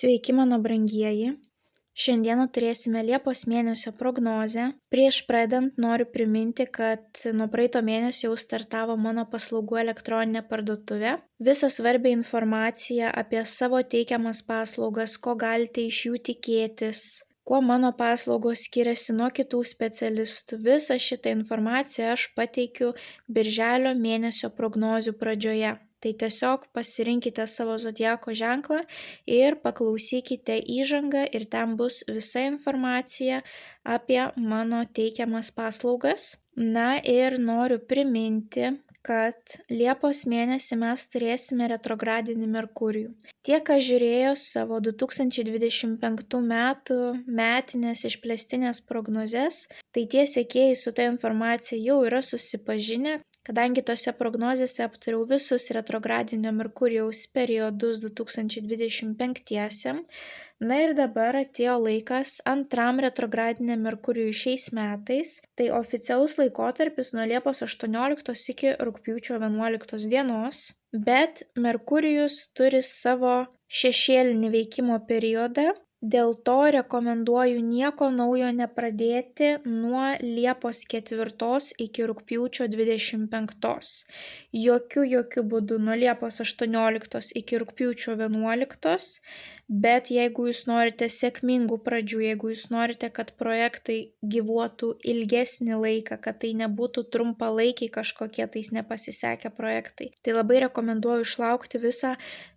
Sveiki, mano brangieji. Šiandieną turėsime Liepos mėnesio prognozę. Prieš pradedant noriu priminti, kad nuo praeito mėnesio jau startavo mano paslaugų elektroninė parduotuvė. Visą svarbią informaciją apie savo teikiamas paslaugas, ko galite iš jų tikėtis, kuo mano paslaugos skiriasi nuo kitų specialistų. Visą šitą informaciją aš pateikiu Birželio mėnesio prognozių pradžioje. Tai tiesiog pasirinkite savo zodiako ženklą ir paklausykite įžangą ir ten bus visa informacija apie mano teikiamas paslaugas. Na ir noriu priminti, kad Liepos mėnesį mes turėsime retrogradinį Merkurijų. Tie, kas žiūrėjo savo 2025 metų metinės išplėstinės prognozes, tai tie sekėjai su ta informacija jau yra susipažinę, kadangi tose prognozėse aptariau visus retrogradinio Merkurijaus periodus 2025-iesiam. Na ir dabar atėjo laikas antram retrogradiniam Merkurijui šiais metais. Tai oficialus laikotarpis nuo Liepos 18 iki rugpjūčio 11 dienos. Bet Merkurijus turi savo šešėlinį veikimo periodą. Dėl to rekomenduoju nieko naujo nepradėti nuo Liepos 4 iki rugpjūčio 25. Jokių būdų nuo Liepos 18 iki rugpjūčio 11. Bet jeigu jūs norite sėkmingų pradžių, jeigu jūs norite, kad projektai gyvuotų ilgesnį laiką, kad tai nebūtų trumpalaikiai kažkokie tais nepasisekę projektai, tai labai rekomenduoju išlaukti visą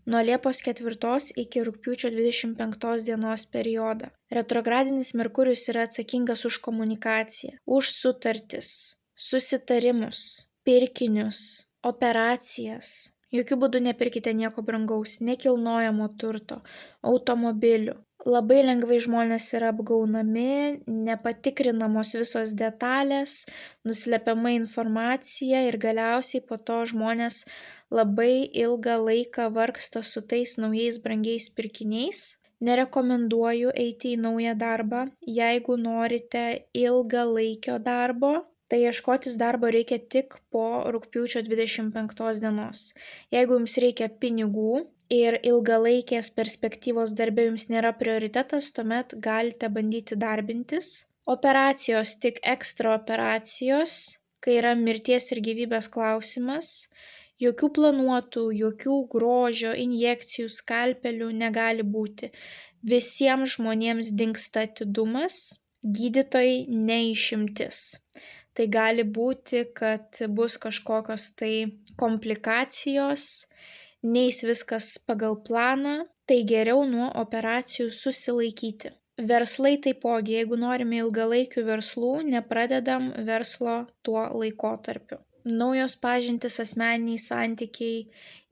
nuo Liepos 4 iki rugpjūčio 25 dienos periodą. Retrogradinis Merkurijus yra atsakingas už komunikaciją, už sutartis, susitarimus, pirkinius, operacijas. Jokių būdų nepirkite nieko brangaus, nekilnojamo turto, automobilių. Labai lengvai žmonės yra apgaunami, nepatikrinamos visos detalės, nuslepiama informacija ir galiausiai po to žmonės labai ilgą laiką vargsta su tais naujais brangiais pirkiniais. Nerekomenduoju eiti į naują darbą, jeigu norite ilgalaikio darbo. Tai ieškotis darbo reikia tik po rugpjūčio 25 dienos. Jeigu jums reikia pinigų ir ilgalaikės perspektyvos darbe jums nėra prioritetas, tuomet galite bandyti darbintis. Operacijos tik ekstra operacijos, kai yra mirties ir gyvybės klausimas. Jokių planuotų, jokių grožio, injekcijų, skalpelių negali būti. Visiems žmonėms dingsta atidumas, gydytojai neišimtis. Tai gali būti, kad bus kažkokios tai komplikacijos, neis viskas pagal planą, tai geriau nuo operacijų susilaikyti. Verslai taipogi, jeigu norime ilgalaikių verslų, nepradedam verslo tuo laikotarpiu. Naujos pažintys, asmeniniai santykiai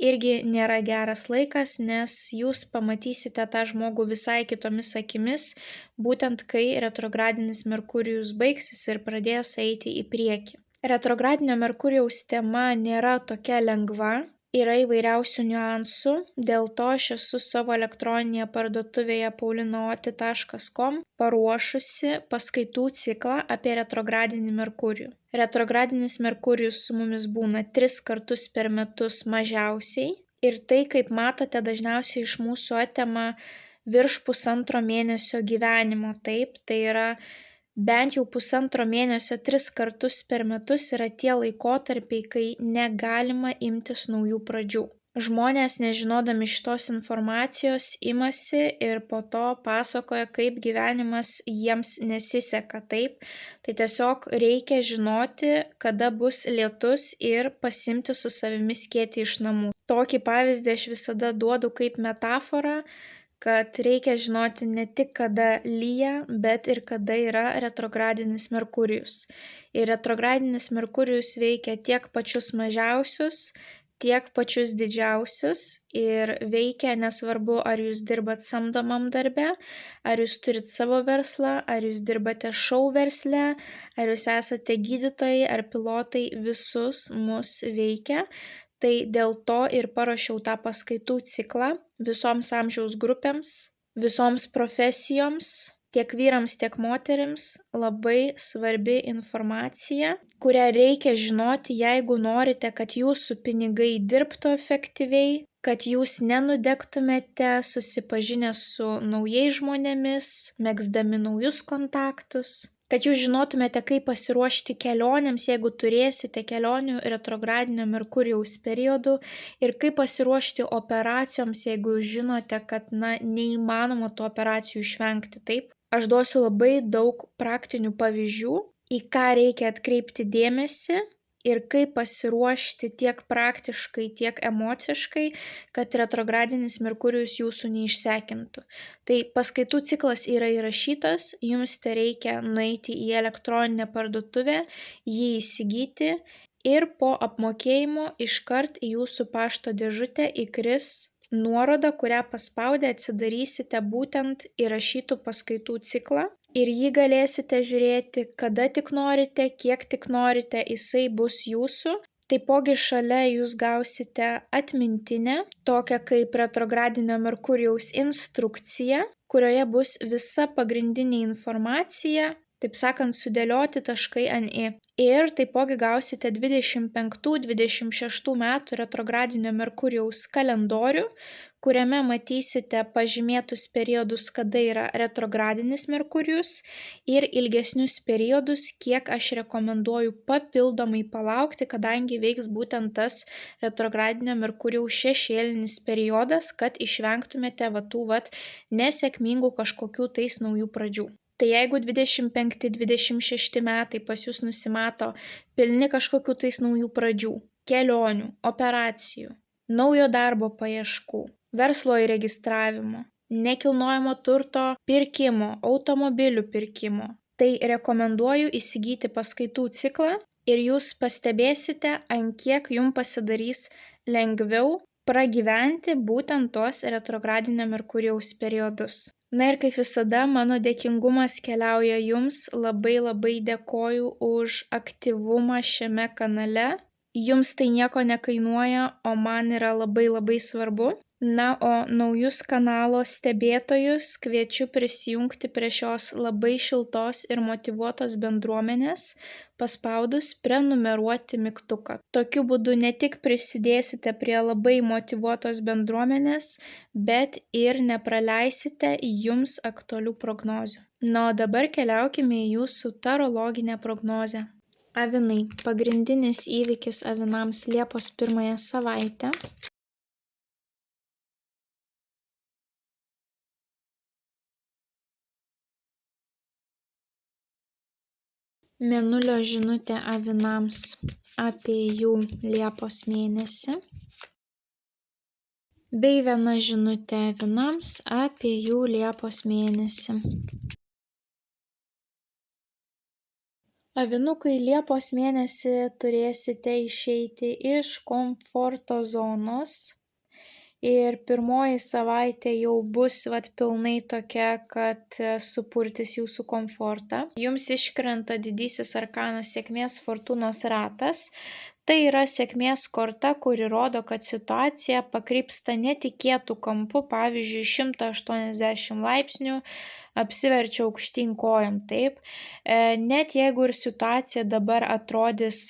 irgi nėra geras laikas, nes jūs pamatysite tą žmogų visai kitomis akimis, būtent kai retrogradinis Merkurijus baigsis ir pradės eiti į priekį. Retrogradinio Merkurijaus tema nėra tokia lengva, yra įvairiausių niuansų, dėl to aš esu savo elektroninėje parduotuvėje paulinaoti.com paruošusi paskaitų ciklą apie retrogradinį Merkurijų. Retrogradinis Merkurijus su mumis būna 3 kartus per metus mažiausiai ir tai, kaip matote, dažniausiai iš mūsų atima virš pusantro mėnesio gyvenimo. Taip, tai yra bent jau pusantro mėnesio 3 kartus per metus yra tie laikotarpiai, kai negalima imtis naujų pradžių. Žmonės, nežinodami šitos informacijos, imasi ir po to pasakoja, kaip gyvenimas jiems nesiseka. Taip, tai tiesiog reikia žinoti, kada bus lietus ir pasimti su savimi skėtį iš namų. Tokį pavyzdį aš visada duodu kaip metaforą, kad reikia žinoti ne tik kada lyja, bet ir kada yra retrogradinis Merkurijus. Ir retrogradinis Merkurijus veikia tiek pačius mažiausius, tiek pačius didžiausius ir veikia nesvarbu, ar jūs dirbat samdomam darbe, ar jūs turit savo verslą, ar jūs dirbate šou versle, ar jūs esate gydytojai ar pilotai, visus mus veikia. Tai dėl to ir parašiau tą paskaitų ciklą visoms amžiaus grupėms, visoms profesijoms, tiek vyrams, tiek moterims. Labai svarbi informacija, kurią reikia žinoti, jeigu norite, kad jūsų pinigai dirbtų efektyviai, kad jūs nenudegtumėte susipažinę su naujais žmonėmis, megzdami naujus kontaktus, kad jūs žinotumėte, kaip pasiruošti kelionėms, jeigu turėsite kelionių retrogradinio Merkurijaus periodu, ir kaip pasiruošti operacijoms, jeigu jūs žinote, kad neįmanoma tų operacijų išvengti. Taip, aš duosiu labai daug praktinių pavyzdžių, į ką reikia atkreipti dėmesį ir kaip pasiruošti tiek praktiškai, tiek emociškai, kad retrogradinis Merkurijus jūsų neišsekintų. Tai paskaitų ciklas yra įrašytas, jums tereikia nueiti į elektroninę parduotuvę, jį įsigyti ir po apmokėjimo iškart į jūsų pašto dėžutę įkris nuoroda, kurią paspaudę atsidarysite būtent įrašytų paskaitų ciklą ir jį galėsite žiūrėti kada tik norite, kiek tik norite, jisai bus jūsų. Taipogi šalia jūs gausite atmintinę, tokią kaip retrogradinio Merkurijaus instrukcija, kurioje bus visa pagrindinė informacija, taip sakant, sudėlioti taškai ant i. Ir taipogi gausite 25-26 metų retrogradinio Merkurijaus kalendorių, kuriame matysite pažymėtus periodus, kada yra retrogradinis Merkurijus ir ilgesnius periodus, kiek aš rekomenduoju papildomai palaukti, kadangi veiks būtent tas retrogradinio Merkurijaus šešėlinis periodas, kad išvengtumėte tų nesėkmingų kažkokių tais naujų pradžių. Tai jeigu 25-26 metai pas jūs nusimato pilni kažkokių tais naujų pradžių, kelionių, operacijų, naujo darbo paieškų, verslo įregistravimo, nekilnojamo turto pirkimo, automobilių pirkimo, tai rekomenduoju įsigyti paskaitų ciklą ir jūs pastebėsite, ant kiek jums pasidarys lengviau pragyventi būtent tos retrogradinio Merkurijaus periodus. Na ir kaip visada, mano dėkingumas keliauja jums, labai dėkoju už aktyvumą šiame kanale. Jums tai nieko nekainuoja, o man yra labai svarbu. Na, o naujus kanalo stebėtojus kviečiu prisijungti prie šios labai šiltos ir motyvuotos bendruomenės, paspaudus prenumeruoti mygtuką. Tokiu būdu ne tik prisidėsite prie labai motyvuotos bendruomenės, bet ir nepraleisite jums aktualių prognozių. Na, o dabar keliaukime į jūsų tarologinę prognozę. Avinai. Pagrindinis įvykis avinams Liepos 1 savaitę. Mėnulio žinutė avinams apie jų Liepos mėnesį. Bei viena žinutė avinams apie jų Liepos mėnesį. Avinukai, Liepos mėnesį turėsite išeiti iš komforto zonos. Ir pirmoji savaitė jau bus pilnai tokia, kad supurtys jūsų komfortą. Jums iškrenta didysis arkanas sėkmės fortūnos ratas. Tai yra sėkmės korta, kuri rodo, kad situacija pakrypsta netikėtų kampu, pavyzdžiui, 180 laipsnių, apsiverčia aukštyn kojom, taip. Net jeigu ir situacija dabar atrodys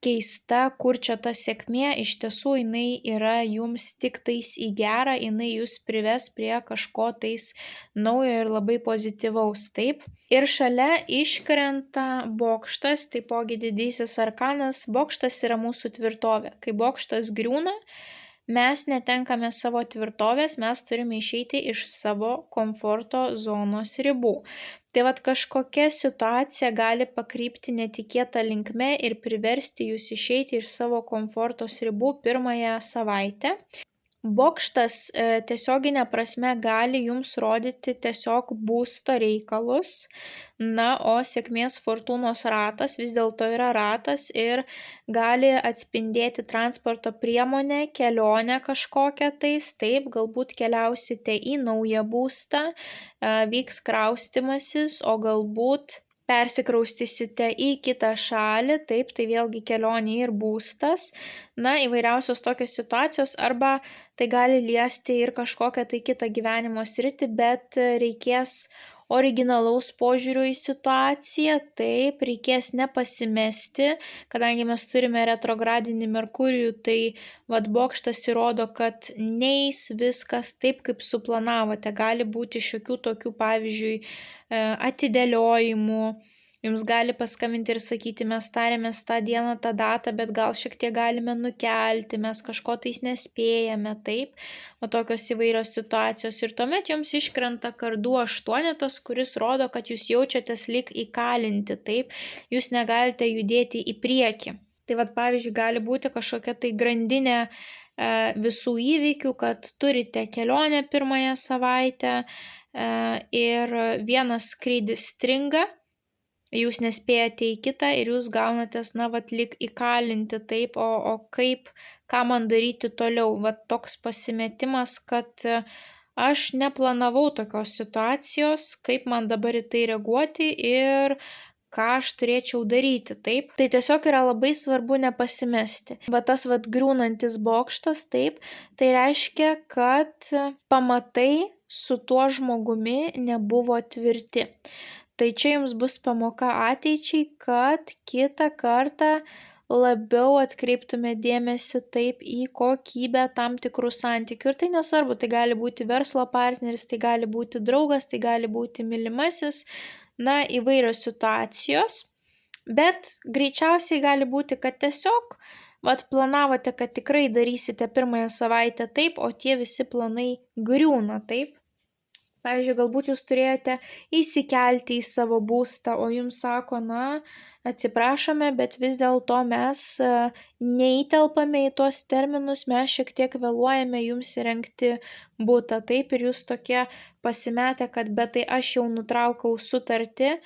keista, kur čia ta sėkmė, iš tiesų jinai yra jums tik tais į gerą, jinai jūs prives prie kažko tais naujo ir labai pozityvaus, taip. Ir šalia iškrenta bokštas, taipogi didysis arkanas. Bokštas yra mūsų tvirtovė. Kai bokštas griūna, mes netenkame savo tvirtovės, mes turime išeiti iš savo komforto zonos ribų. Tai kažkokia situacija gali pakrypti netikėtą linkme ir priversti jūs išeiti iš savo komforto ribų pirmąją savaitę. Bokštas tiesioginė prasme gali jums rodyti tiesiog būsto reikalus. Na, o sėkmės fortūnos ratas vis dėlto yra ratas ir gali atspindėti transporto priemonę, kelionę kažkokią tais, taip, galbūt keliausite į naują būstą, vyks kraustymasis, o galbūt persikraustysite į kitą šalį, taip, tai vėlgi kelionė ir būstas, na, įvairiausios tokios situacijos, arba tai gali liesti ir kažkokią tai kitą gyvenimo sritį, bet reikės originalaus požiūrio į situaciją, taip, reikės nepasimesti, kadangi mes turime retrogradinį Merkurijų, tai vat bokštas įrodo, kad neis viskas taip, kaip suplanavote, gali būti šiokių tokių, pavyzdžiui, atidėliojimų. Jums gali paskambinti ir sakyti, mes tarėmės tą dieną, tą datą, bet gal šiek tiek galime nukelti, mes kažko tais nespėjame, taip, o tokios įvairios situacijos. Ir tuomet jums iškrenta kardų aštuonetas, kuris rodo, kad jūs jaučiatės lyg įkalinti, taip, jūs negalite judėti į priekį. Tai vat, pavyzdžiui, gali būti kažkokia tai grandinė visų įvykių, kad turite kelionę pirmąją savaitę ir vienas skrydis stringa, jūs nespėjate į kitą ir jūs gaunatės, vat lyg įkalinti, taip, o kaip, ką man daryti toliau, vat toks pasimetimas, kad aš neplanavau tokios situacijos, kaip man dabar į tai reaguoti ir ką aš turėčiau daryti, taip. Tai tiesiog yra labai svarbu nepasimesti. Tas griūnantis bokštas, taip, tai reiškia, kad pamatai su tuo žmogumi nebuvo tvirti. Tai čia jums bus pamoka ateičiai, kad kitą kartą labiau atkreiptume dėmesį taip į kokybę tam tikrų santykių. Ir tai nesvarbu, tai gali būti verslo partneris, tai gali būti draugas, tai gali būti mylimasis, įvairios situacijos. Bet greičiausiai gali būti, kad tiesiog planavote, kad tikrai darysite pirmąją savaitę taip, o tie visi planai griūna, taip. Pavyzdžiui, galbūt jūs turėjote įsikelti į savo būstą, o jums sako, atsiprašome, bet vis dėlto mes neįtelpame į tuos terminus, mes šiek tiek vėluojame jums įrengti butą, taip, ir jūs tokie pasimetę, kad bet tai aš jau nutraukau sutartį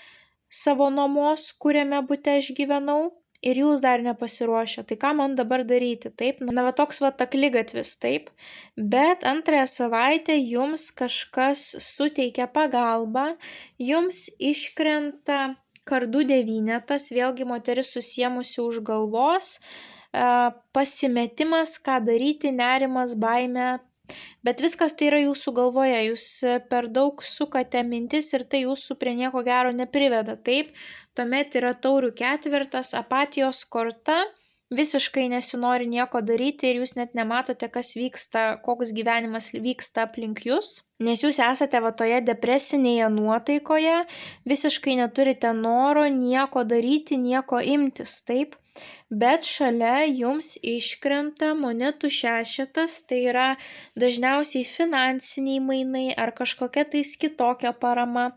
savo nuomos, kuriame bute aš gyvenau. Ir jūs dar nepasiruošę, tai ką man dabar daryti, taip? Toks akligatvis, taip? Bet antrąją savaitę jums kažkas suteikia pagalbą, jums iškrenta kardų devynetas, vėlgi moteris susiemusi už galvos, pasimetimas, ką daryti, nerimas, baimė. Bet viskas tai yra jūsų galvoje, jūs per daug sukate mintis ir tai jūsų prie nieko gero nepriveda, taip? Tuomet yra taurių ketvirtas, apatijos korta, visiškai nesinori nieko daryti ir jūs net nematote, kas vyksta, koks gyvenimas vyksta aplink jūs, nes jūs esate toje depresinėje nuotaikoje, visiškai neturite noro nieko daryti, nieko imtis, taip? Bet šalia jums iškrenta monetų šešetas, tai yra dažniausiai finansiniai mainai ar kažkokia tais kitokia parama.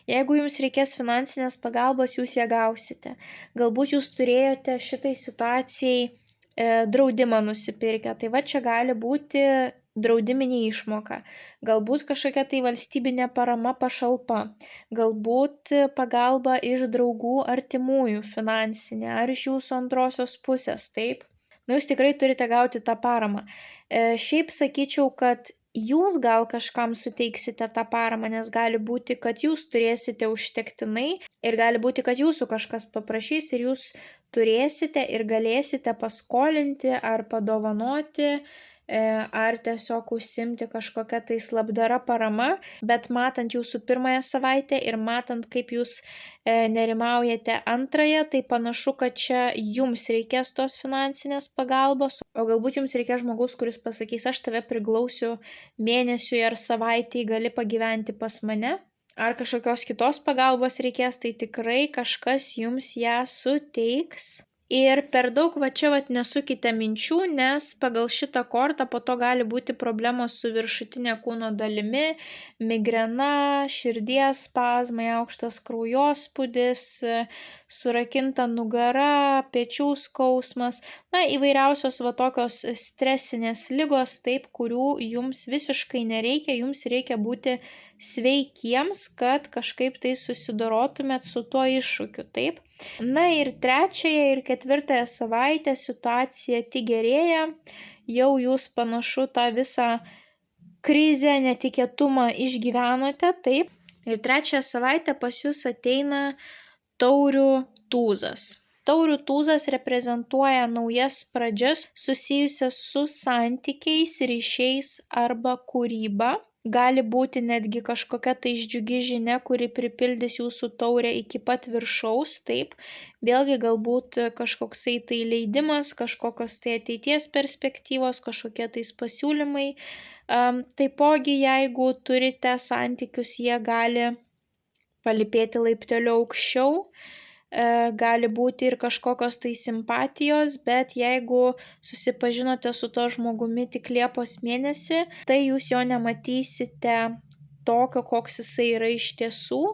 Jeigu jums reikės finansinės pagalbos, jūs ją gausite. Galbūt jūs turėjote šitai situacijai draudimą nusipirkę, tai čia gali būti draudiminė išmoka, galbūt kažkokia tai valstybinė parama pašalpa, galbūt pagalba iš draugų artimųjų finansinė ar iš jūsų antrosios pusės, taip? Jūs tikrai turite gauti tą paramą. Šiaip sakyčiau, kad jūs gal kažkam suteiksite tą paramą, nes gali būti, kad jūs turėsite užtektinai ir gali būti, kad jūsų kažkas paprašys ir jūs turėsite ir galėsite paskolinti ar padovanoti ar tiesiog užsimti kažkokią tai labdara parama, bet matant jūsų pirmąją savaitę ir matant, kaip jūs nerimaujate antrąją, tai panašu, kad čia jums reikės tos finansinės pagalbos, o galbūt jums reikės žmogaus, kuris pasakys, aš tave priglausiu mėnesiui ar savaitėj, gali pagyventi pas mane. Ar kažkokios kitos pagalbos reikės, tai tikrai kažkas jums ją suteiks. Ir per daug čia nesukite minčių, nes pagal šitą kortą po to gali būti problemos su viršutinė kūno dalimi, migrena, širdies spazmai, aukštas kraujospūdis, surakinta nugara, pečių skausmas, įvairiausios tokios stresinės ligos, taip, kurių jums visiškai nereikia, jums reikia būti sveikiems, kad kažkaip tai susidorotumėt su tuo iššūkiu, taip. Ir trečiąją ir ketvirtąją savaitę situacija tik gerėja, jau jūs panašu tą visą krizę, netikėtumą išgyvenote, taip. Ir trečiąją savaitę pas jūs ateina taurių tūzas. Taurių tūzas reprezentuoja naujas pradžias susijusias su santykiais, ryšiais arba kūryba. gali būti netgi kažkokia tai džiugi žinia, kuri pripildys jūsų taurę iki pat viršaus, taip, vėlgi galbūt kažkoksai tai leidimas, kažkokios tai ateities perspektyvos, kažkokie tais pasiūlymai. Taipogi, jeigu turite santykius, jie gali palypėti laipteliu aukščiau, gali būti ir kažkokios tai simpatijos, bet jeigu susipažinote su to žmogumi tik Liepos mėnesį, tai jūs jo nematysite tokio, koks jisai yra iš tiesų.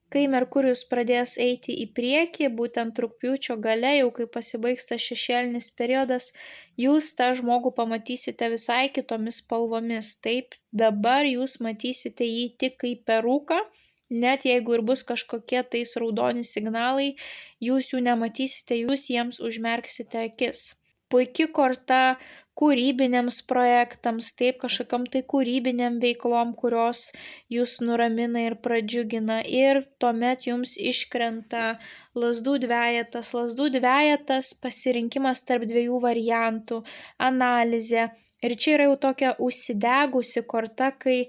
Kai Merkurijus pradės eiti į priekį, būtent rugpjūčio gale, jau kai pasibaigs tas šešėlinis periodas, jūs tą žmogų pamatysite visai kitomis spalvomis. Taip, dabar jūs matysite jį tik kaip peruką. Net jeigu ir bus kažkokie tais raudoni signalai, jūs jų nematysite, jūs jiems užmerksite akis. Puiki korta kūrybiniams projektams, taip, kažkokiam tai kūrybiniam veiklom, kurios jūs nuramina ir pradžiugina. Ir tuomet jums iškrenta lazdų dvejetas. Lazdų dvejetas pasirinkimas tarp dviejų variantų, analizė. Ir čia yra jau tokia užsidegusi korta, kai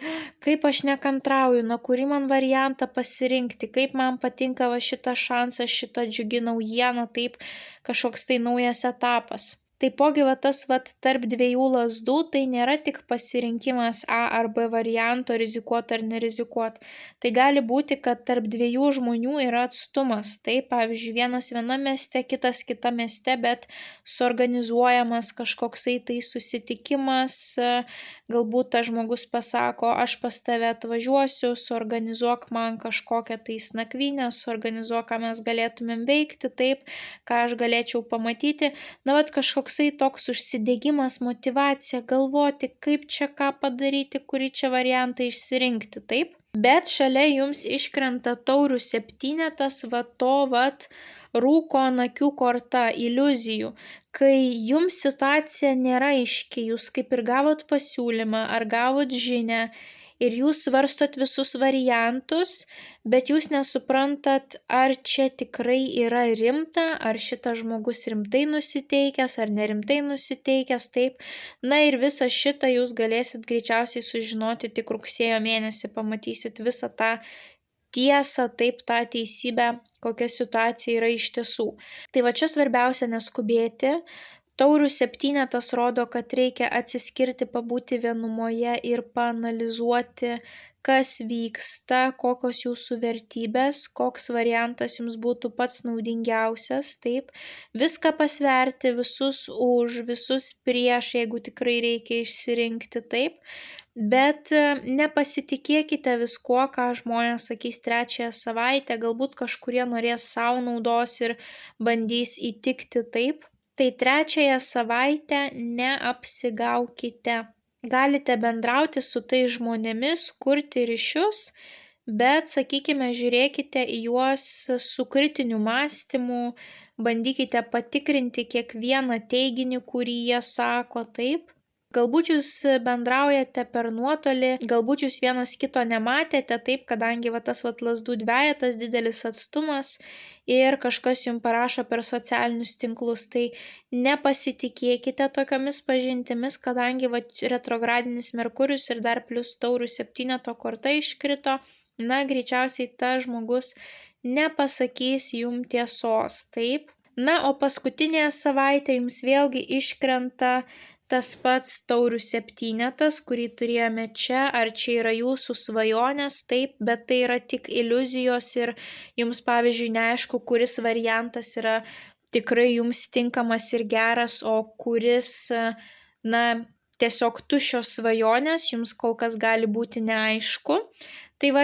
kaip aš nekantrauju, kurį man variantą pasirinkti, kaip man patinka va šitas šansas, šita džiugi naujiena, taip, kažkoks tai naujas etapas. Taipogi tas tarp dviejų lazdų tai nėra tik pasirinkimas A ar B varianto, rizikuot ar nerizikuot. Tai gali būti, kad tarp dviejų žmonių yra atstumas. Tai pavyzdžiui, vienas viename mieste, kitas kitame mieste, bet suorganizuojamas kažkoksai tai susitikimas, galbūt tas žmogus pasako, aš pas tave atvažiuosiu, suorganizuok man kažkokią tai nakvynę, suorganizuok, ką mes galėtumėm veikti, taip, ką aš galėčiau pamatyti. Kažkoksai toks užsidegimas, motyvacija, galvoti, kaip čia ką padaryti, kurį čia variantą išsirinkti, taip. Bet šalia jums iškrenta taurių septynetas, rūko nakių korta, iliuzijų. Kai jums situacija nėra aiški, jūs kaip ir gavot pasiūlymą ar gavot žinę, ir jūs svarstot visus variantus, bet jūs nesuprantat, ar čia tikrai yra rimta, ar šitas žmogus rimtai nusiteikęs, ar nerimtai nusiteikęs, taip. Na ir visą šitą jūs galėsit greičiausiai sužinoti tik rugsėjo mėnesį, pamatysit visą tą tiesą, taip, tą teisybę, kokia situacija yra iš tiesų. Tai va čia svarbiausia neskubėti. Taurių septynetas rodo, kad reikia atsiskirti, pabūti vienumoje ir paanalizuoti, kas vyksta, kokios jūsų vertybės, koks variantas jums būtų pats naudingiausias, taip, viską pasverti, visus už, visus prieš, jeigu tikrai reikia išsirinkti, taip, bet nepasitikėkite viskuo, ką žmonės sakys trečiąją savaitę, galbūt kažkurie norės savo naudos ir bandys įtikti, taip. Tai trečiąją savaitę neapsigaukite. Galite bendrauti su tais žmonėmis, kurti ryšius, bet, sakykime, žiūrėkite į juos su kritiniu mąstymu, bandykite patikrinti kiekvieną teiginį, kurį jie sako, taip. Galbūt jūs bendraujate per nuotolį, galbūt jūs vienas kito nematėte, taip, kadangi tas lazdų dvejetas, didelis atstumas ir kažkas jums parašo per socialinius tinklus, tai nepasitikėkite tokiomis pažintimis, kadangi retrogradinis Merkurijus ir dar plus taurių septyneto korta iškrito, greičiausiai tas žmogus nepasakys jums tiesos, taip. O paskutinėje savaitė jums vėlgi iškrenta tas pats taurių septynetas, kurį turėjome čia, ar čia yra jūsų svajonės, taip, bet tai yra tik iliuzijos ir jums, pavyzdžiui, neaišku, kuris variantas yra tikrai jums tinkamas ir geras, o kuris, tiesiog tuščios svajonės, jums kol kas gali būti neaišku. Tai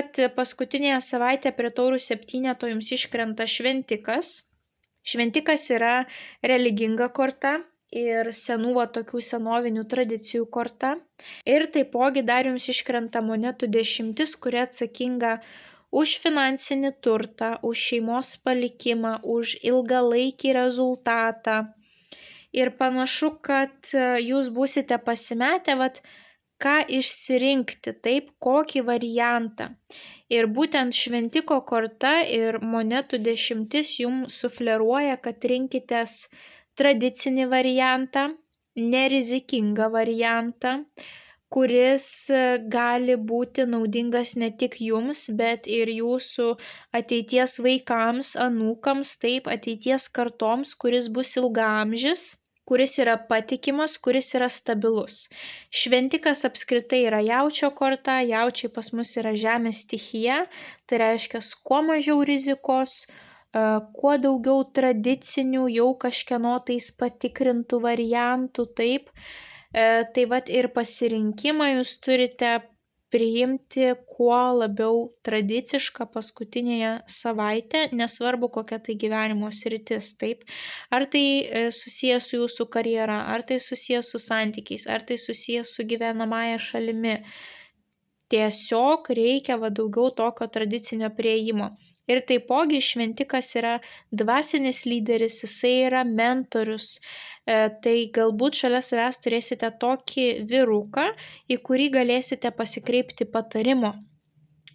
paskutinėje savaitė prie taurių septyneto jums iškrenta šventikas. Šventikas yra religinga korta ir senų tokių senovinių tradicijų korta. Ir taipogi dar jums iškrenta monetų 10, kuri atsakinga už finansinį turtą, už šeimos palikimą, už ilgalaikį rezultatą. Ir panašu, kad jūs būsite pasimetę, ką išsirinkti, taip, kokį variantą. Ir būtent šventiko korta ir monetų 10 jums sufleruoja, kad rinkitės tradicinį variantą, nerizikingą variantą, kuris gali būti naudingas ne tik jums, bet ir jūsų ateities vaikams, anūkams, taip ateities kartoms, kuris bus ilgaamžis, kuris yra patikimas, kuris yra stabilus. Šventikas apskritai yra jaučio korta, jaučiai pas mus yra žemės stichija, tai reiškia kuo mažiau rizikos, kuo daugiau tradicinių, jau kažkieno tais patikrintų variantų, taip. Tai vat ir pasirinkimą jūs turite priimti kuo labiau tradicišką paskutinėje savaitę, nesvarbu kokia tai gyvenimo sritis, taip. Ar tai susijęs su jūsų karjera, ar tai susijęs su santykiais, ar tai susijęs su gyvenamąja šalimi. Tiesiog reikia daugiau tokio tradicinio prieimo. Ir taipogi šventikas yra dvasinis lyderis, jisai yra mentorius. Tai galbūt šalia savęs turėsite tokį vyruką, į kurį galėsite pasikreipti patarimo.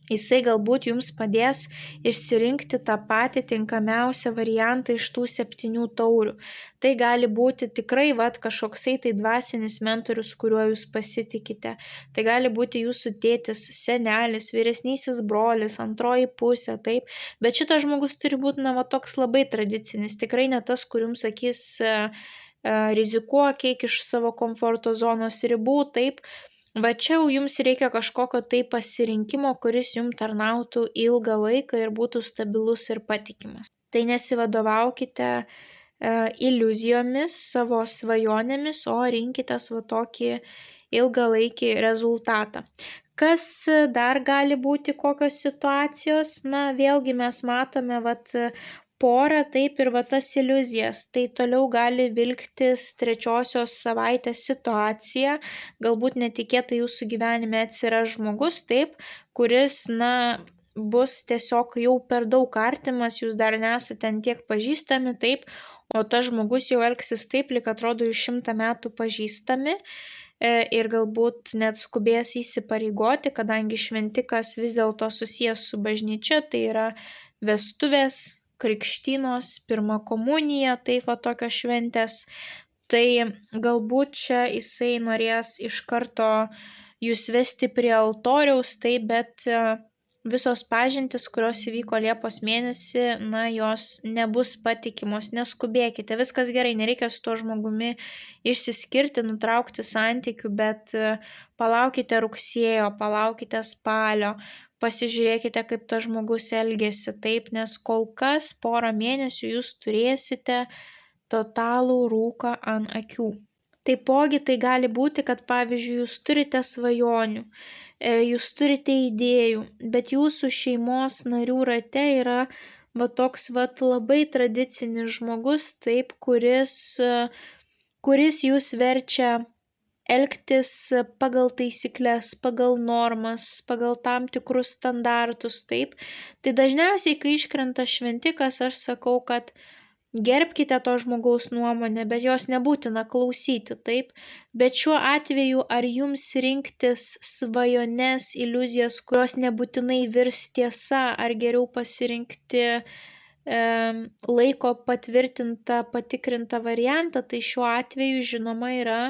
Jisai galbūt jums padės išsirinkti tą patį tinkamiausią variantą iš tų 7 taurių. Tai gali būti tikrai kažkoksai tai dvasinis mentorius, kuriuo jūs pasitikite. Tai gali būti jūsų tėtis, senelis, vyresnysis brolis, antroji pusė, taip. Bet šitas žmogus turi būti toks labai tradicinis, tikrai ne tas, kur jums sakys rizikuok, eik iš savo komforto zonos ribų, taip. Va čia jau jums reikia kažkokio tai pasirinkimo, kuris jums tarnautų ilgą laiką ir būtų stabilus ir patikimas. Tai nesivadovaukite iliuzijomis, savo svajonėmis, o rinkitės tokį ilgalaikį rezultatą. Kas dar gali būti, kokios situacijos? Na, vėlgi mes matome porą, taip ir tas iliuzijas. Tai toliau gali vilktis 3 savaitės situacija, galbūt netikėtai jūsų gyvenime atsiras žmogus, taip, kuris, bus tiesiog jau per daug artimas, jūs dar nesate ant tiek pažįstami, taip, o tas žmogus jau elgsis taip, lyg atrodo jūs 100 metų pažįstami ir galbūt net skubės įsipareigoti, kadangi šventikas vis dėlto susijęs su bažnyčia, tai yra vestuvės, krikštynos, pirma komunija, taip tokios šventės, tai galbūt čia jisai norės iš karto jūs vesti prie altoriaus, taip, bet visos pažintys, kurios įvyko Liepos mėnesį, jos nebus patikimos, neskubėkite, viskas gerai, nereikia su tuo žmogumi išsiskirti, nutraukti santykių, bet palaukite rugsėjo, palaukite spalio, pasižiūrėkite, kaip tas žmogus elgėsi, taip, nes kol kas porą mėnesių jūs turėsite totalų rūką ant akių. Taipogi tai gali būti, kad pavyzdžiui jūs turite svajonių, jūs turite idėjų, bet jūsų šeimos narių rate yra toks labai tradicinis žmogus, taip, kuris jūs verčia elgtis pagal taisyklės, pagal normas, pagal tam tikrus standartus, taip. Tai dažniausiai, kai iškrenta šventikas, aš sakau, kad gerbkite to žmogaus nuomonę, bet jos nebūtina klausyti, taip. Bet šiuo atveju, ar jums rinktis svajones, iliuzijas, kurios nebūtinai virs tiesa, ar geriau pasirinkti laiko patvirtintą, patikrintą variantą, tai šiuo atveju žinoma yra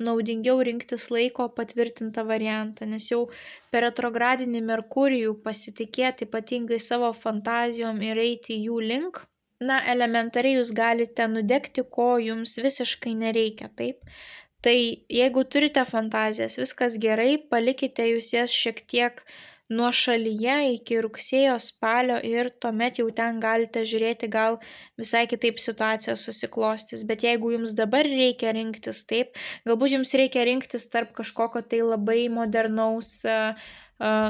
naudingiau rinktis laiko patvirtintą variantą, nes jau per retrogradinį Merkurijų pasitikėti ypatingai savo fantazijom ir eiti jų link, elementariai jūs galite nudegti, ko jums visiškai nereikia, taip. Tai jeigu turite fantazijas, viskas gerai, palikite jūs jas šiek tiek nuošalyje iki rugsėjo, spalio ir tuomet jau ten galite žiūrėti, gal visai kitaip situacija susiklostys. Bet jeigu jums dabar reikia rinktis, taip, galbūt jums reikia rinktis tarp kažkokio tai labai modernaus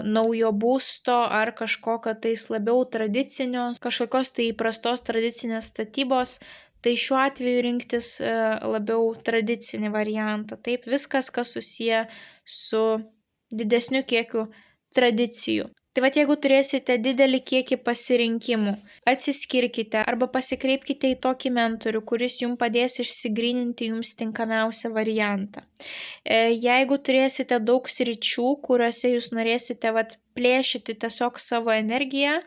naujo būsto ar kažkokio tais labiau tradicinio, kažkokios tai įprastos tradicinės statybos, tai šiuo atveju rinktis labiau tradicinį variantą. Taip, viskas, kas susiję su didesniu kiekiu tradicijų. Tai jeigu turėsite didelį kiekį pasirinkimų, atsiskirkite arba pasikreipkite į tokį mentorių, kuris jums padės išsigryninti jums tinkamiausią variantą. Jeigu turėsite daug sričių, kuriuose jūs norėsite plėšyti tiesiog savo energiją,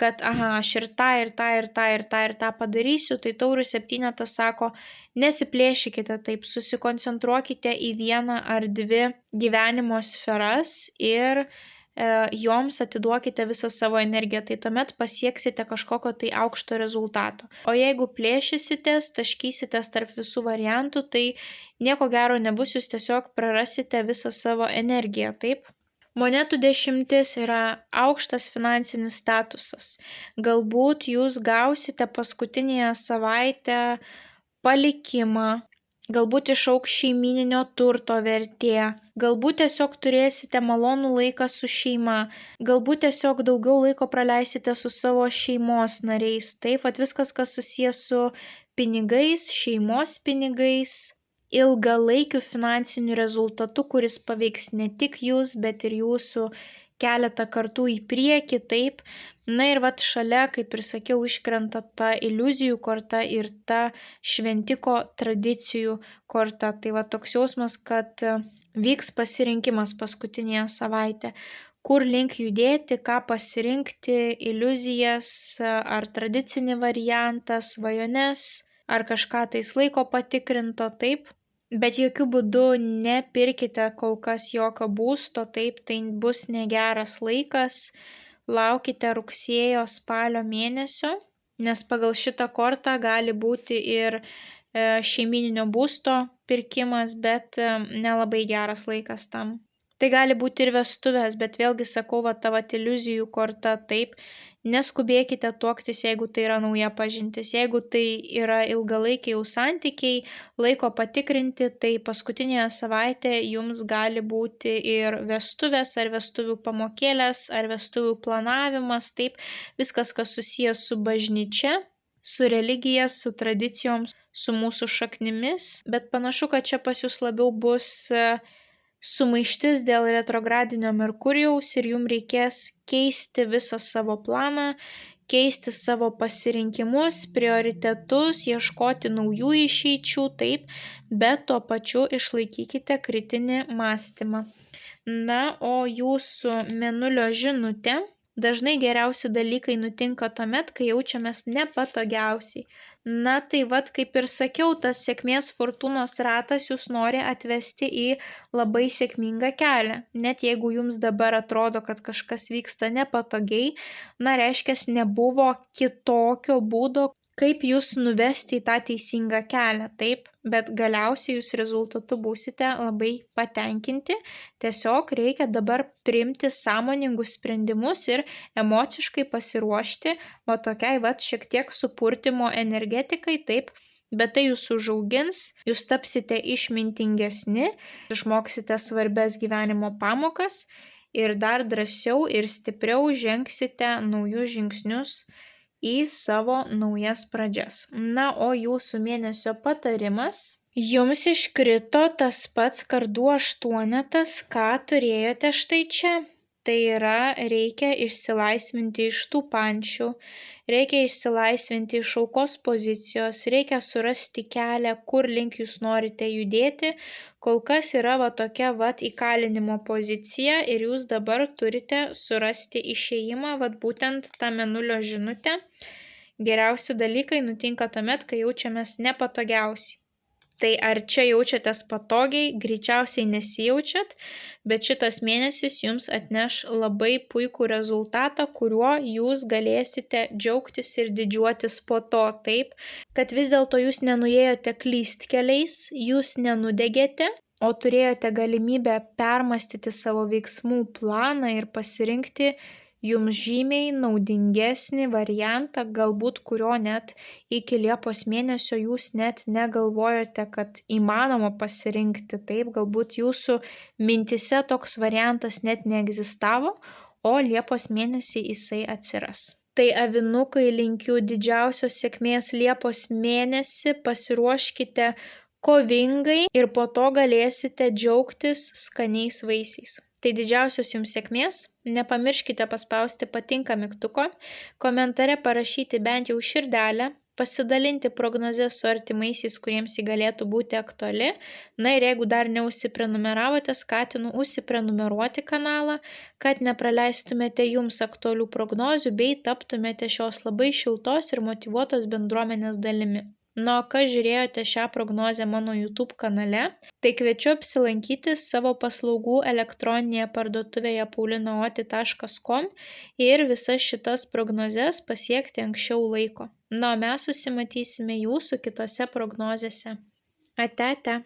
kad aš ir tą, ir tą, ir tą, ir tą, ir tą padarysiu, tai taurių septynetas sako, nesiplėšykite taip, susikoncentruokite į vieną ar dvi gyvenimo sferas ir joms atiduokite visą savo energiją, tai tuomet pasieksite kažkokio tai aukšto rezultato. O jeigu plėšysitės, taškysitės tarp visų variantų, tai nieko gero nebus, jūs tiesiog prarasite visą savo energiją, taip? Monetų 10 yra aukštas finansinis statusas. Galbūt jūs gausite paskutinėje savaitę palikimą, galbūt išaugs šeimyninio turto vertė, galbūt tiesiog turėsite malonų laiką su šeima, galbūt tiesiog daugiau laiko praleisite su savo šeimos nariais. Taip, viskas, kas susijęs su pinigais, šeimos pinigais, ilgalaikiu finansiniu rezultatu, kuris paveiks ne tik jūs, bet ir jūsų keletą kartų į priekį, taip. Na ir šalia, kaip ir sakiau, iškrenta ta iliuzijų korta ir ta šventiko tradicijų korta. Tai toks jausmas, kad vyks pasirinkimas paskutinėje savaitę. Kur link judėti, ką pasirinkti, iliuzijas, ar tradicinį variantą, svajones, ar kažką tais laiko patikrinto, taip. Bet jokių būdų nepirkite kol kas jokio būsto, taip, tai bus negeras laikas, laukite rugsėjo, spalio mėnesio, nes pagal šitą kortą gali būti ir šeimyninio būsto pirkimas, bet nelabai geras laikas tam. Tai gali būti ir vestuvės, bet vėlgi sakau, ta iliuzijų korta, taip, neskubėkite tuoktis, jeigu tai yra nauja pažintis, jeigu tai yra ilgalaikiai jau santykiai, laiko patikrinti, tai paskutinėje savaitė jums gali būti ir vestuvės, ar vestuvių pamokėlės, ar vestuvių planavimas, taip, viskas, kas susijęs su bažnyčia, su religija, su tradicijoms, su mūsų šaknimis, bet panašu, kad čia pas jūs labiau bus sumaištis dėl retrogradinio Merkurijaus ir jums reikės keisti visą savo planą, keisti savo pasirinkimus, prioritetus, ieškoti naujų išeičių, taip, bet tuo pačiu išlaikykite kritinį mąstymą. Na, o jūsų mėnulio žinutė, dažnai geriausi dalykai nutinka tuomet, kai jaučiamės nepatogiausiai. Na, tai kaip ir sakiau, tas sėkmės fortūnos ratas jūs nori atvesti į labai sėkmingą kelią. Net jeigu jums dabar atrodo, kad kažkas vyksta nepatogiai, reiškia, nebuvo kitokio būdo, kaip jūs nuvesti į tą teisingą kelią, taip, bet galiausiai jūs rezultatu būsite labai patenkinti, tiesiog reikia dabar priimti sąmoningus sprendimus ir emociškai pasiruošti tokiai šiek tiek supurtimo energetikai, taip, bet tai jūs užaugins, jūs tapsite išmintingesni, išmoksite svarbias gyvenimo pamokas ir dar drąsiau ir stipriau žengsite naujus žingsnius į savo naujas pradžias. Na, o jūsų mėnesio patarimas. Jums iškrito tas pats kardų aštuonetas, ką turėjote štai čia. Tai yra, reikia išsilaisvinti iš tų pančių, reikia išsilaisvinti iš aukos pozicijos, reikia surasti kelią, kur link jūs norite judėti. Kol kas yra tokia įkalinimo pozicija ir jūs dabar turite surasti išėjimą, būtent tą mėnulio žinutę. Geriausi dalykai nutinka tuomet, kai jaučiamės nepatogiausiai. Tai ar čia jaučiatės patogiai, greičiausiai nesijaučiat, bet šitas mėnesis jums atneš labai puikų rezultatą, kuriuo jūs galėsite džiaugtis ir didžiuotis po to, taip, kad vis dėlto jūs nenuėjote klystkeliais, jūs nenudegėte, o turėjote galimybę permastyti savo veiksmų planą ir pasirinkti jums žymiai naudingesnį variantą, galbūt kurio net iki Liepos mėnesio jūs net negalvojote, kad įmanoma pasirinkti, taip, galbūt jūsų mintise toks variantas net neegzistavo, o Liepos mėnesį jisai atsiras. Tai avinukai, linkiu didžiausios sėkmės Liepos mėnesį, pasiruoškite kovingai ir po to galėsite džiaugtis skaniais vaisiais. Tai didžiausios jums sėkmės, nepamirškite paspausti patinka mygtuko, komentare parašyti bent jau širdelę, pasidalinti prognozę su artimaisiais, kuriems ji galėtų būti aktuali. Na ir jeigu dar neužsiprenumeravote, skatinu užsiprenumeruoti kanalą, kad nepraleistumėte jums aktualių prognozių bei taptumėte šios labai šiltos ir motyvuotos bendruomenės dalimi. Na, o kas žiūrėjote šią prognozę mano YouTube kanale, tai kviečiu apsilankyti savo paslaugų elektroninėje parduotuvėje paulinaoti.com ir visas šitas prognozes pasiekti anksčiau laiko. Na, o mes susimatysime jūsų kitose prognozėse. Ate, ate.